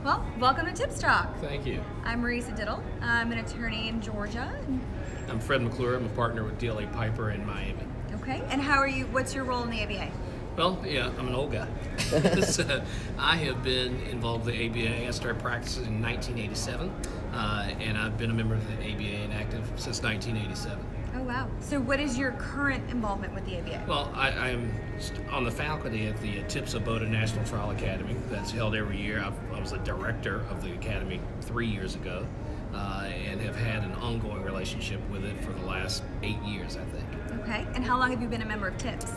Well, welcome to Tips Talk. Thank you. I'm Mareesa Dittle. I'm an attorney in Georgia. I'm Fred McClure. I'm a partner with DLA Piper in Miami. Okay, and how are you? What's your role in the ABA? Well, yeah, I'm an old guy. So, I have been involved with the ABA. I started practicing in 1987, and I've been a member of the ABA and active since 1987. Oh, wow. So what is your current involvement with the ABA? Well, I'm on the faculty at the ABOTA National Trial Academy that's held every year. I was the director of the academy 3 years ago, and have had an ongoing relationship with it for the last 8 years, I think. Okay, and how long have you been a member of TIPS?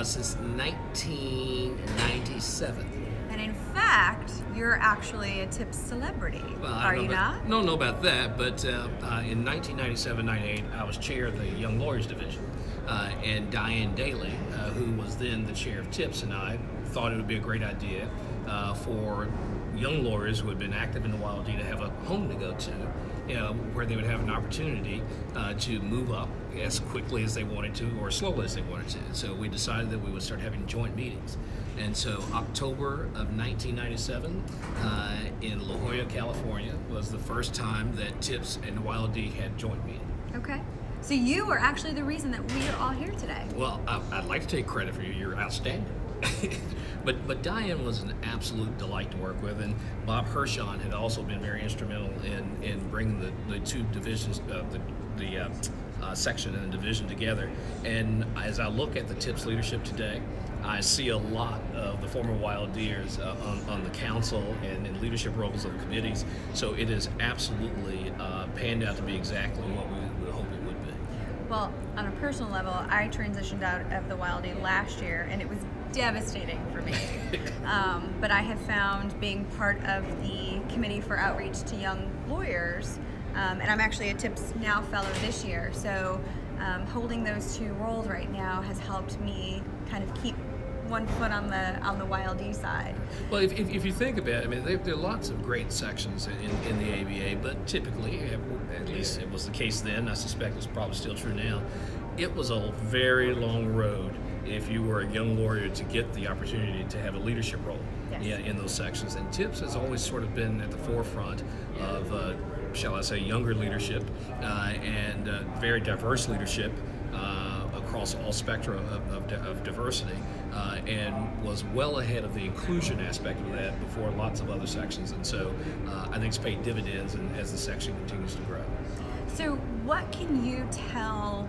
Since 1997. And in fact, you're actually a TIPS celebrity, are you not? Don't know about that, but in 1997-98, I was chair of the Young Lawyers Division, and Diane Daly, who was then the chair of TIPS, and I thought it would be a great idea for young lawyers who had been active in the YLD to have a home to go to, where they would have an opportunity to move up as quickly as they wanted to or as slowly as they wanted to. So we decided that we would start having joint meetings. And so October of 1997 in La Jolla, California was the first time that TIPS and YLD had joint meeting. Okay. So you are actually the reason that we are all here today. Well, I'd like to take credit for you. You're outstanding. But Diane was an absolute delight to work with, and Bob Hirschon had also been very instrumental in bringing the two divisions, the section and the division together. And as I look at the TIPS leadership today, I see a lot of the former YLDers on the council and in leadership roles of committees. So it is absolutely panned out to be exactly what we would hope it would be. Well, on a personal level, I transitioned out of the YLD last year, and it was devastating for me. But I have found being part of the Committee for Outreach to Young Lawyers, and I'm actually a TIPS Now Fellow this year, so holding those two roles right now has helped me kind of keep one foot on the YLD side. Well, if you think about it, I mean, there are lots of great sections in the ABA, but typically, at least it was the case then, I suspect it's probably still true now, it was a very long road if you were a young lawyer to get the opportunity to have a leadership role. Yes. In those sections. And TIPS has always sort of been at the forefront of, shall I say, younger leadership and very diverse leadership across all spectra of diversity, and was well ahead of the inclusion aspect of that before lots of other sections. And so I think it's paid dividends as the section continues to grow. So what can you tell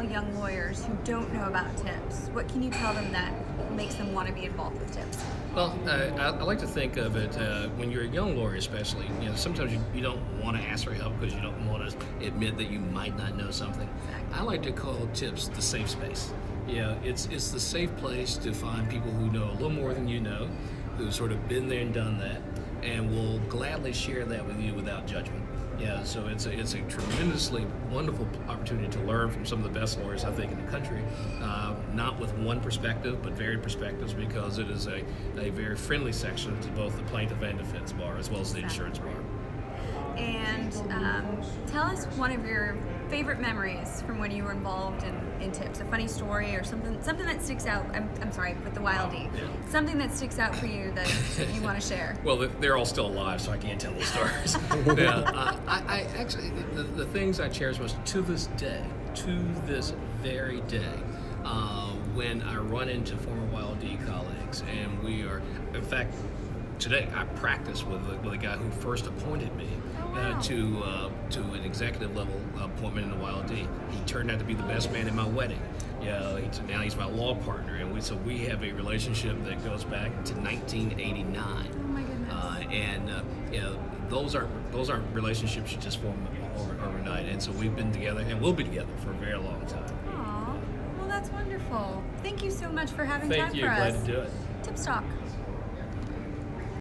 young lawyers who don't know about TIPS? What can you tell them that makes them want to be involved with TIPS? Well, I like to think of it when you're a young lawyer, especially. Sometimes you don't want to ask for help because you don't want to admit that you might not know something. I like to call TIPS the safe space. It's the safe place to find people who know a little more than you know, who've sort of been there and done that, and will gladly share that with you without judgment. So it's a tremendously wonderful opportunity to learn from some of the best lawyers, I think, in the country, not with one perspective, but varied perspectives, because it is a very friendly section to both the plaintiff and defense bar, as well as the insurance bar. And tell us one of your favorite memories from when you were involved in TIPS, a funny story or something that sticks out. I'm sorry, with the YLD. Something that sticks out for you that you want to share. Well, they're all still alive, so I can't tell those stories. I actually, the things I cherish most to this very day, when I run into former YLD colleagues, and we are, in fact, today I practiced with a guy who first appointed me to an executive level appointment in the YLD. He turned out to be the best man at my wedding. Now he's my law partner, and we have a relationship that goes back to 1989. Oh my goodness! Those aren't relationships you just form overnight, and so we've been together and we'll be together for a very long time. Aw, well, that's wonderful. Thank you so much for having time for us. Thank you. Glad to do it. TIPS Talk.